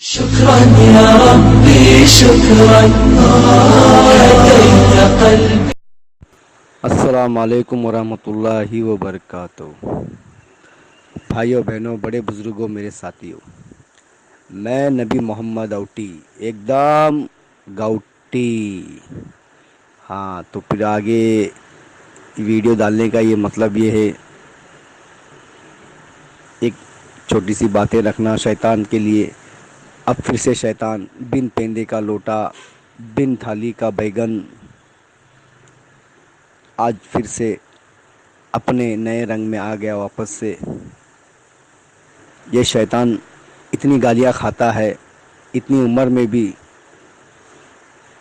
شكرا يا ربي شكرا هديت قلبي. السلام علیکم ورحمۃ اللہ وبرکاتہ. بھائیوں بہنوں بڑے بزرگوں میرے ساتھیوں، میں نبی محمد اوٹی ایک دم گاؤٹی. ہاں تو پھر آگے ویڈیو ڈالنے کا یہ مطلب یہ ہے، ایک چھوٹی سی باتیں رکھنا شیطان کے لیے. اب پھر سے شیطان بن پیندے کا لوٹا بن تھالی کا بیگن آج پھر سے اپنے نئے رنگ میں آ گیا واپس سے. یہ شیطان اتنی گالیاں کھاتا ہے اتنی عمر میں بھی،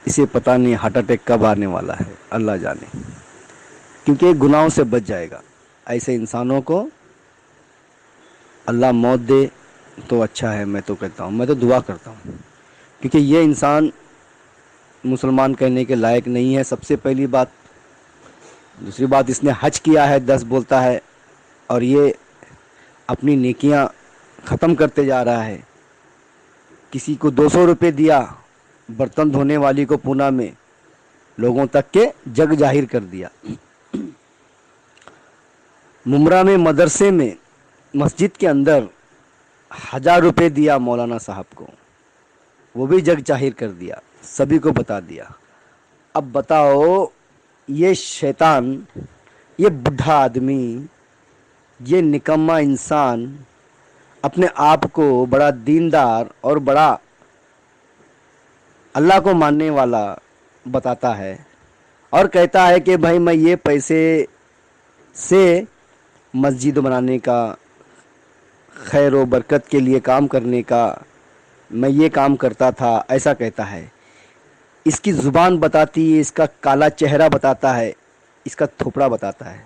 اسے پتہ نہیں ہارٹ اٹیک کب آنے والا ہے، اللہ جانے. کیونکہ گناہوں سے بچ جائے گا. ایسے انسانوں کو اللہ موت دے تو اچھا ہے. میں تو کہتا ہوں، میں تو دعا کرتا ہوں، کیونکہ یہ انسان مسلمان کہنے کے لائق نہیں ہے، سب سے پہلی بات. دوسری بات، اس نے حج کیا ہے 10 بولتا ہے، اور یہ اپنی نیکیاں ختم کرتے جا رہا ہے. کسی کو 200 روپے دیا برتن دھونے والی کو پونا میں، لوگوں تک کے جگ ظاہر کر دیا. ممرا میں مدرسے میں مسجد کے اندر 1000 روپے دیا مولانا صاحب کو، وہ بھی جگ ظاہر کر دیا، سبھی کو بتا دیا. اب بتاؤ، یہ شیطان، یہ بڈھا آدمی، یہ نکما انسان اپنے آپ کو بڑا دیندار اور بڑا اللہ کو ماننے والا بتاتا ہے، اور کہتا ہے کہ بھائی میں یہ پیسے سے مسجد بنانے کا، خیر و برکت کے لیے کام کرنے کا، میں یہ کام کرتا تھا، ایسا کہتا ہے. اس کی زبان بتاتی ہے، اس کا کالا چہرہ بتاتا ہے، اس کا تھوپڑا بتاتا ہے.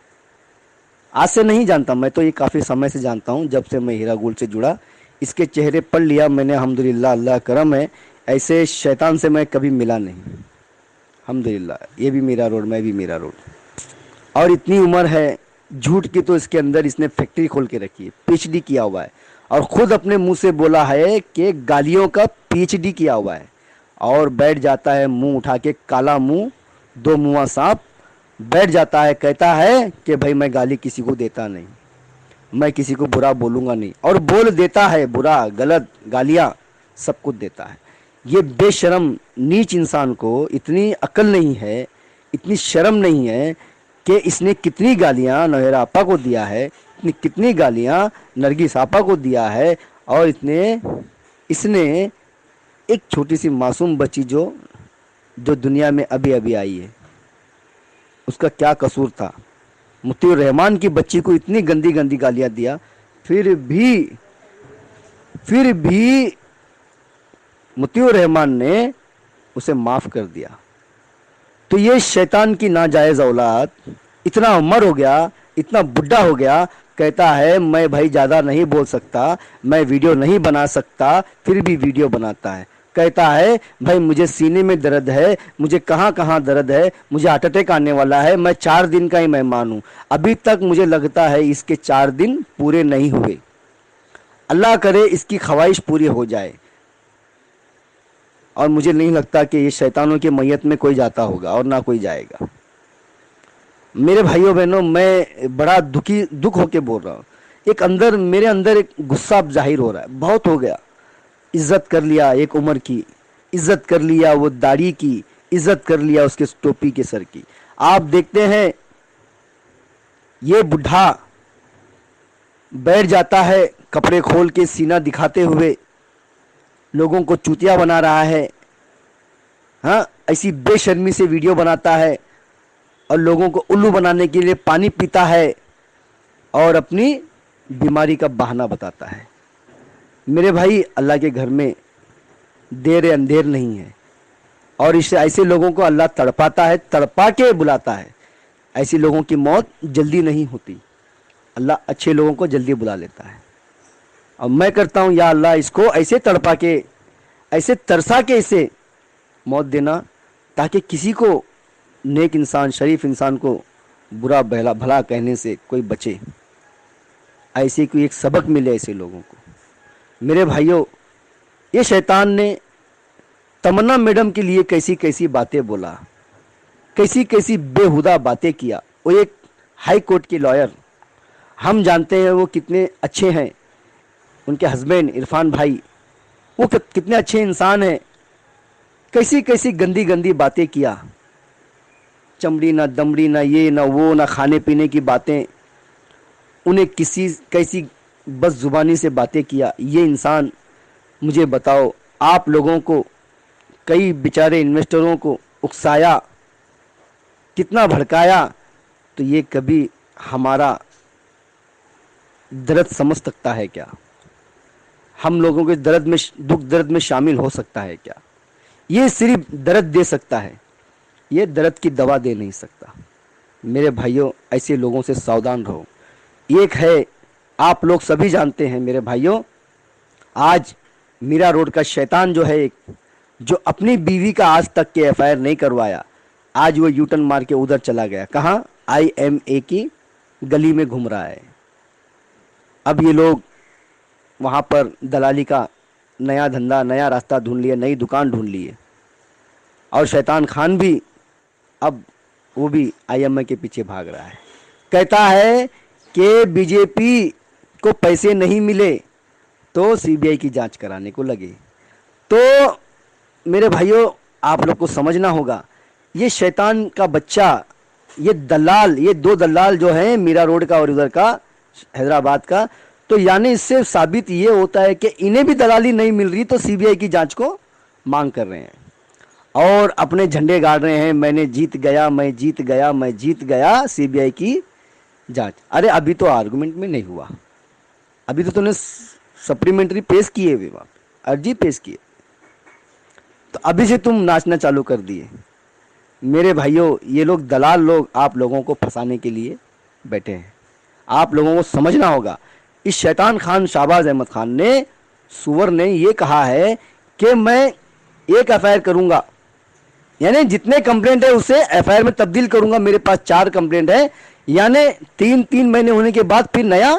آج سے نہیں جانتا، میں تو یہ کافی سمے سے جانتا ہوں، جب سے میں ہیرا گول سے جڑا اس کے چہرے پڑھ لیا میں نے. الحمدللہ، اللہ کرم ہے، ایسے شیطان سے میں کبھی ملا نہیں. الحمدللہ، یہ بھی میرا روڈ، میں بھی میرا روڈ. اور اتنی عمر ہے جھوٹ کی تو اس کے اندر اس نے فیکٹری کھول کے رکھی ہے، پی ایچ ڈی کیا ہوا ہے، اور خود اپنے منہ سے بولا ہے کہ گالیوں کا پی ایچ ڈی کیا ہوا ہے. اور بیٹھ جاتا ہے منہ اٹھا کے، کالا منہ، دو منہ سانپ، بیٹھ جاتا ہے، کہتا ہے کہ بھائی میں گالی کسی کو دیتا نہیں، میں کسی کو برا بولوں گا نہیں، اور بول دیتا ہے برا غلط گالیاں سب کچھ دیتا ہے. یہ بے شرم نیچ انسان کو اتنی عقل نہیں ہے، اتنی شرم نہیں ہے کہ اس نے کتنی گالیاں نوحیرا آپا کو دیا ہے، کتنی گالیاں نرگس آپا کو دیا ہے. اور اس نے ایک چھوٹی سی معصوم بچی جو دنیا میں ابھی ابھی آئی ہے، اس کا کیا قصور تھا؟ مطیع الرحمان کی بچی کو اتنی گندی گندی گالیاں دیا، پھر بھی مطیع الرحمان نے اسے معاف کر دیا. تو یہ شیطان کی ناجائز اولاد اتنا عمر ہو گیا، اتنا بڈھا ہو گیا، کہتا ہے میں بھائی زیادہ نہیں بول سکتا، میں ویڈیو نہیں بنا سکتا، پھر بھی ویڈیو بناتا ہے. کہتا ہے بھائی مجھے سینے میں درد ہے، مجھے کہاں کہاں درد ہے، مجھے ہارٹ اٹیک آنے والا ہے، میں 4 دن کا ہی مہمان ہوں، ابھی تک مجھے لگتا ہے اس کے 4 دن پورے نہیں ہوئے. اللہ کرے اس کی خواہش پوری ہو جائے. اور مجھے نہیں لگتا کہ یہ شیطانوں کے میت میں کوئی جاتا ہوگا، اور نہ کوئی جائے گا. میرے بھائیوں بہنوں، میں بڑا دکھ ہو کے بول رہا ہوں. میرے اندر ایک غصہ ظاہر ہو رہا ہے، بہت ہو گیا. عزت کر لیا ایک عمر کی، عزت کر لیا وہ داڑھی کی، عزت کر لیا اس کے ٹوپی کے سر کی. آپ دیکھتے ہیں یہ بڈھا بیٹھ جاتا ہے کپڑے کھول کے سینہ دکھاتے ہوئے، لوگوں کو چوتیا بنا رہا ہے. ہاں، ایسی بے شرمی سے ویڈیو بناتا ہے، اور لوگوں کو الو بنانے کے لیے پانی پیتا ہے، اور اپنی بیماری کا بہانہ بتاتا ہے. میرے بھائی، اللہ کے گھر میں دیر اندھیر نہیں ہے، اور ایسے لوگوں کو اللہ تڑپاتا ہے، تڑپا کے بلاتا ہے. ایسے لوگوں کی موت جلدی نہیں ہوتی، اللہ اچھے لوگوں کو جلدی بلا لیتا ہے. اور میں کرتا ہوں، یا اللہ اس کو ایسے تڑپا کے، ایسے ترسا کے اسے موت دینا، تاکہ کسی کو، نیک انسان، شریف انسان کو برا بھلا کہنے سے کوئی بچے. ایسے کوئی ایک سبق ملے ایسے لوگوں کو. میرے بھائیوں، یہ شیطان نے تمنا میڈم کے لیے کیسی کیسی باتیں بولا، کیسی کیسی بےہودہ باتیں کیا. وہ ایک ہائی کورٹ کے لائر، ہم جانتے ہیں وہ کتنے اچھے ہیں. ان کے ہسبینڈ عرفان بھائی وہ کتنے اچھے انسان ہیں. کیسی کیسی گندی گندی باتیں کیا، چمڑی نہ دمڑی نہ یہ نہ وہ نہ کھانے پینے کی باتیں. انہیں کیسی بس زبانی سے باتیں کیا. یہ انسان مجھے بتاؤ، آپ لوگوں کو کئی بیچارے انویسٹروں کو اکسایا، کتنا بھڑکایا، تو یہ کبھی ہمارا درد سمجھ سکتا ہے کیا؟ ہم لوگوں کے درد میں دکھ درد میں شامل ہو سکتا ہے کیا؟ یہ صرف درد دے سکتا ہے، یہ درد کی دوا دے نہیں سکتا. میرے بھائیوں، ایسے لوگوں سے ساودھان رہو. ایک ہے، آپ لوگ سبھی جانتے ہیں میرے بھائیوں، آج میرا روڈ کا شیطان جو ہے ایک، جو اپنی بیوی کا آج تک کے ایف آئی آر نہیں کروایا، آج وہ یوٹن مار کے ادھر چلا گیا. کہاں؟ آئی ایم اے کی گلی میں گھوم رہا ہے. اب یہ لوگ وہاں پر دلالی کا نیا دھندا، نیا راستہ ڈھونڈ لیے، نئی دکان ڈھونڈ لیے. اور شیطان خان بھی اب وہ بھی آئی ایم اے کے پیچھے بھاگ رہا ہے. کہتا ہے کہ بی جے پی کو پیسے نہیں ملے تو سی بی آئی کی جانچ کرانے کو لگے. تو میرے بھائیوں، آپ لوگ کو سمجھنا ہوگا، یہ شیطان کا بچہ، یہ دلال، یہ دو دلال جو ہیں میرا روڈ کا اور ادھر کا حیدرآباد کا، تو یعنی اس سے ثابت یہ ہوتا ہے کہ انہیں بھی دلالی نہیں مل رہی تو سی بی آئی کی جانچ کو مانگ کر رہے ہیں اور اپنے جھنڈے گاڑ رہے ہیں. میں نے جیت گیا، میں جیت گیا، میں جیت گیا سی بی آئی کی جانچ. ارے ابھی تو آرگومنٹ میں نہیں ہوا، ابھی تو نے سپلیمنٹری پیش کیے ہوئے، ارجی پیش کیے، تو ابھی سے تم ناچنا چالو کر دیے. میرے بھائیوں، یہ لوگ دلال لوگ آپ لوگوں کو پھنسانے کے لیے بیٹھے ہیں. آپ لوگوں کو سمجھنا ہوگا. اس شیطان خان شہباز احمد خان نے، سور نے یہ کہا ہے کہ میں ایک ایف آئی آر کروں گا، یعنی جتنے کمپلینٹ ہے اسے ایف آئی آر میں تبدیل کروں گا. میرے پاس 4 کمپلینٹ ہے، یعنی 3 مہینے ہونے کے بعد پھر نیا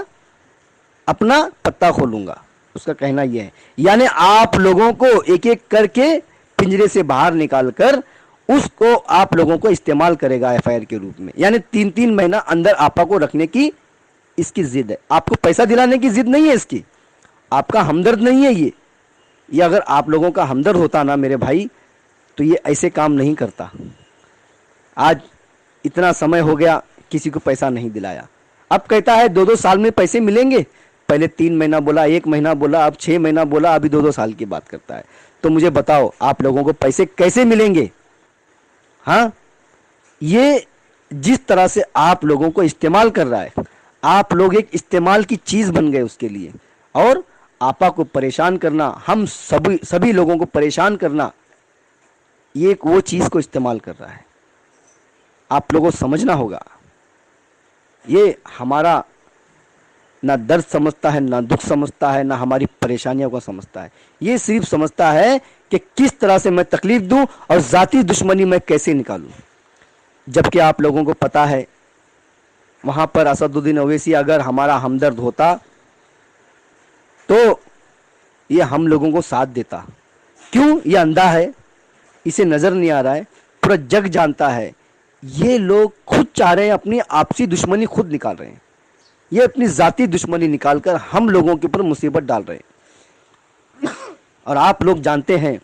اپنا پتا کھولوں گا. اس کا کہنا یہ ہے، یعنی آپ لوگوں کو ایک ایک کر کے پنجرے سے باہر نکال کر اس کو آپ لوگوں کو استعمال کرے گا ایف آئی آر کے روپ میں. یعنی 3 مہینہ اندر آپا کو رکھنے کی اس کی ضد ہے. آپ کو پیسہ دلانے کی ضد نہیں ہے اس کی، آپ کا ہمدرد نہیں ہے یہ اگر آپ لوگوں کا ہمدرد ہوتا نا میرے بھائی تو یہ ایسے کام نہیں کرتا. آج اتنا سمے ہو گیا کسی کو پیسہ نہیں دلایا. اب کہتا ہے 2 سال میں پیسے ملیں گے. پہلے 3 مہینہ بولا، 1 مہینہ بولا، اب 6 مہینہ بولا، ابھی 2 سال کی بات کرتا ہے. تو مجھے بتاؤ آپ لوگوں کو پیسے کیسے ملیں گے؟ ہاں، یہ جس طرح سے آپ لوگوں کو استعمال کر رہا ہے، آپ لوگ ایک استعمال کی چیز بن گئے اس کے لیے. اور آپا کو پریشان کرنا، ہم سبھی لوگوں کو پریشان کرنا، یہ ایک وہ چیز کو استعمال کر رہا ہے. آپ لوگوں کو سمجھنا ہوگا، یہ ہمارا نہ درد سمجھتا ہے، نہ دکھ سمجھتا ہے، نہ ہماری پریشانیوں کو سمجھتا ہے. یہ صرف سمجھتا ہے کہ کس طرح سے میں تکلیف دوں اور ذاتی دشمنی میں کیسے نکالوں. جبکہ آپ لوگوں کو پتا ہے وہاں پر اسد الدین اویسی اگر ہمارا ہمدرد ہوتا تو یہ ہم لوگوں کو ساتھ دیتا. کیوں؟ یہ اندھا ہے، اسے نظر نہیں آ رہا ہے، پورا جگ جانتا ہے. یہ لوگ خود چاہ رہے ہیں، اپنی آپسی دشمنی خود نکال رہے ہیں. یہ اپنی ذاتی دشمنی نکال کر ہم لوگوں کے اوپر مصیبت ڈال رہے ہیں. اور آپ لوگ جانتے ہیں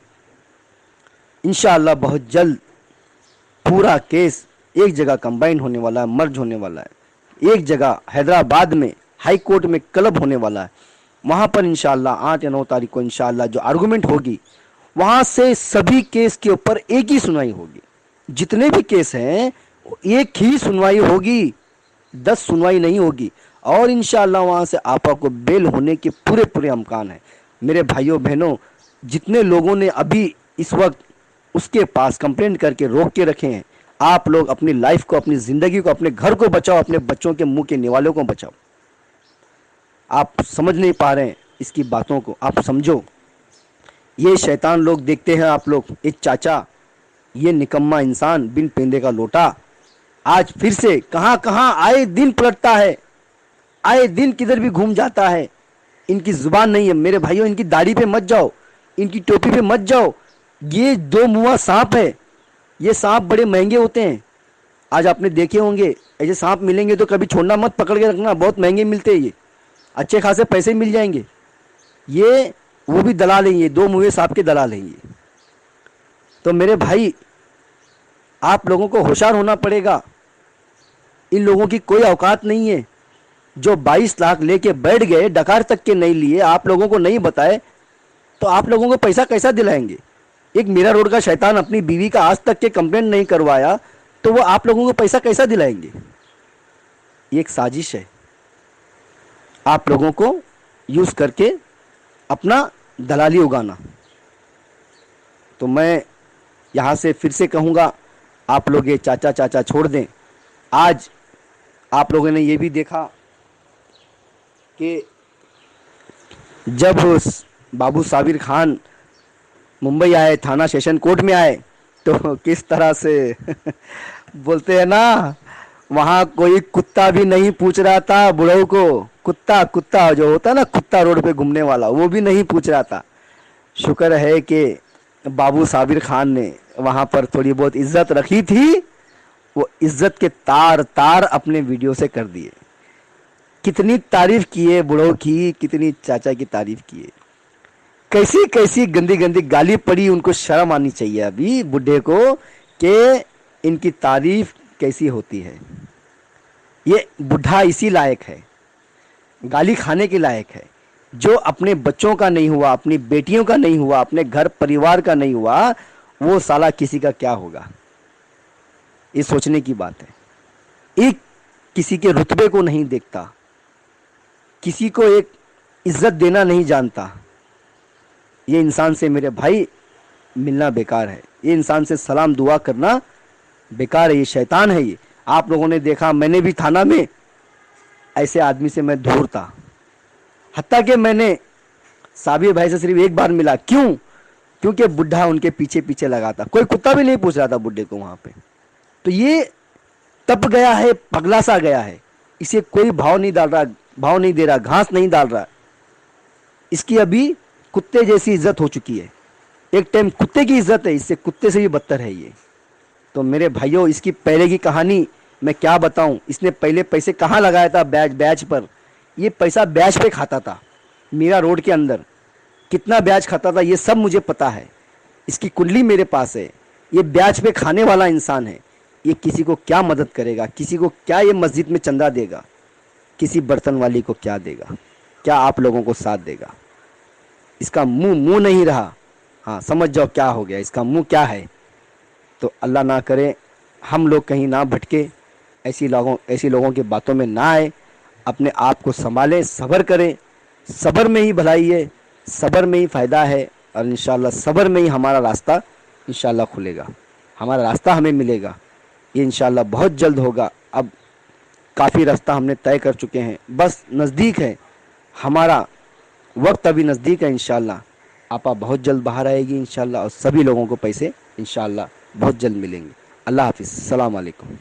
انشاءاللہ بہت جلد پورا کیس ایک جگہ کمبائن ہونے والا ہے، مرج ہونے والا ہے. ایک جگہ حیدرآباد میں ہائی کورٹ میں کلب ہونے والا ہے. وہاں پر انشاءاللہ 8 یا 9 تاریخ کو انشاءاللہ جو آرگومنٹ ہوگی، وہاں سے سبھی کیس کے اوپر ایک ہی سنوائی ہوگی. جتنے بھی کیس ہیں ایک ہی سنوائی ہوگی، 10 سنوائی نہیں ہوگی. اور انشاءاللہ وہاں سے آپا کو بیل ہونے کے پورے امکان ہیں. میرے بھائیوں بہنوں، جتنے لوگوں نے ابھی اس وقت اس کے پاس کمپلینٹ کر کے روک کے رکھے ہیں، آپ لوگ اپنی لائف کو، اپنی زندگی کو، اپنے گھر کو بچاؤ، اپنے بچوں کے منہ کے نوالوں کو بچاؤ. آپ سمجھ نہیں پا رہے ہیں اس کی باتوں کو، آپ سمجھو. یہ شیطان لوگ دیکھتے ہیں آپ لوگ، ایک چاچا، یہ نکما انسان بن پیندے کا لوٹا آج پھر سے کہاں کہاں آئے دن پلٹتا ہے، آئے دن کدھر بھی گھوم جاتا ہے. ان کی زبان نہیں ہے میرے بھائیوں، ان کی داڑھی پہ مت جاؤ. ان کی ٹوپی پہ مت جاؤ. یہ دو منہ سانپ ہے. یہ سانپ بڑے مہنگے ہوتے ہیں. آج آپ نے دیکھے ہوں گے ایسے سانپ ملیں گے تو کبھی چھوڑنا مت, پکڑ کے رکھنا, بہت مہنگے ملتے ہیں. یہ اچھے خاصے پیسے مل جائیں گے. یہ وہ بھی دلال ہیں, یہ دو منہ سانپ کے دلال ہیں یہ. تو میرے بھائی آپ لوگوں کو ہوشیار ہونا پڑے گا. ان لوگوں کی کوئی اوقات نہیں ہے. جو 22 لاکھ لے کے بیٹھ گئے, ڈکار تک کے نہیں لیے, آپ لوگوں کو نہیں بتائے تو آپ لوگوں کو پیسہ کیسا دلائیں گے؟ ایک میرا روڈ کا شیطان اپنی بیوی کا آج تک کے کمپلینٹ نہیں کروایا تو وہ آپ لوگوں کو پیسہ کیسا دلائیں گے؟ یہ ایک سازش ہے آپ لوگوں کو یوز کر کے اپنا دلالی اگانا. تو میں یہاں سے پھر سے کہوں گا, آپ لوگ یہ چاچا چاچا چھوڑ دیں. آج آپ لوگوں نے یہ بھی دیکھا کہ جب بابو صابر خان ممبئی آئے, تھانہ سیشن کورٹ میں آئے, تو کس طرح سے بولتے ہیں نا, وہاں کوئی کتا بھی نہیں پوچھ رہا تھا بڑھو کو. کتا کتا جو ہوتا ہے نا, کتا روڈ پہ گھومنے والا, وہ بھی نہیں پوچھ رہا تھا. شکر ہے کہ بابو صابر خان نے وہاں پر تھوڑی بہت عزت رکھی تھی. وہ عزت کے تار تار اپنے ویڈیو سے کر دیے. کتنی تعریف کیے بڑھو کی, کتنی چاچا کی تعریف کیے. کیسی کیسی گندی گندی گالی پڑی. ان کو شرم آنی چاہیے ابھی بڈھے کو کہ ان کی تعریف کیسی ہوتی ہے. یہ بڈھا اسی لائق ہے, گالی کھانے کے لائق ہے. جو اپنے بچوں کا نہیں ہوا, اپنی بیٹیوں کا نہیں ہوا, اپنے گھر پریوار کا نہیں ہوا, وہ سالا کسی کا کیا ہوگا؟ یہ سوچنے کی بات ہے. ایک کسی کے رتبے کو نہیں دیکھتا, کسی کو ایک عزت دینا نہیں جانتا. یہ انسان سے میرے بھائی ملنا بیکار ہے. یہ انسان سے سلام دعا کرنا بیکار ہے. یہ شیطان ہے. یہ آپ لوگوں نے دیکھا, میں نے بھی تھانہ میں ایسے آدمی سے میں دور تھا. حتیٰ کہ میں نے صابر بھائی سے صرف ایک بار ملا. کیوں؟ کیونکہ بڈھا ان کے پیچھے پیچھے لگا تھا. کوئی کتا بھی نہیں پوچھ رہا تھا بڈھے کو وہاں پہ. تو یہ تپ گیا ہے, پگلا سا گیا ہے. اسے کوئی بھاؤ نہیں ڈال رہا, بھاؤ نہیں دے رہا, گھاس نہیں ڈال رہا. اس کی ابھی کتے جیسی عزت ہو چکی ہے. ایک ٹائم کتے کی عزت ہے, اس سے کتے سے بھی بدتر ہے یہ. تو میرے بھائیوں, اس کی پہلے کی کہانی میں کیا بتاؤں. اس نے پہلے پیسے کہاں لگایا تھا؟ بیچ پر. یہ پیسہ بیچ پہ کھاتا تھا. میرا روڈ کے اندر کتنا بیچ کھاتا تھا یہ سب مجھے پتا ہے. اس کی کنڈلی میرے پاس ہے. یہ بیچ پہ کھانے والا انسان ہے. یہ کسی کو کیا مدد کرے گا؟ کسی کو کیا یہ مسجد میں چندہ دے گا؟ کسی برتن والی کو کیا دے گا؟ کیا آپ لوگوں کو ساتھ دے گا؟ اس کا منہ نہیں رہا. ہاں سمجھ جاؤ کیا ہو گیا, اس کا منہ کیا ہے. تو اللہ نہ کرے ہم لوگ کہیں نہ بھٹکے, ایسی لوگوں کی باتوں میں نہ آئے. اپنے آپ کو سنبھالیں, صبر کریں. صبر میں ہی بھلائی ہے, صبر میں ہی فائدہ ہے. اور انشاءاللہ صبر میں ہی ہمارا راستہ انشاءاللہ کھلے گا, ہمارا راستہ ہمیں ملے گا. یہ انشاءاللہ بہت جلد ہوگا. اب کافی راستہ ہم نے طے کر چکے ہیں, بس نزدیک ہے ہمارا وقت, ابھی نزدیک ہے. انشاءاللہ آپا بہت جلد باہر آئے گی انشاءاللہ, اور سبھی لوگوں کو پیسے انشاءاللہ بہت جلد ملیں گے. اللہ حافظ, السلام علیکم.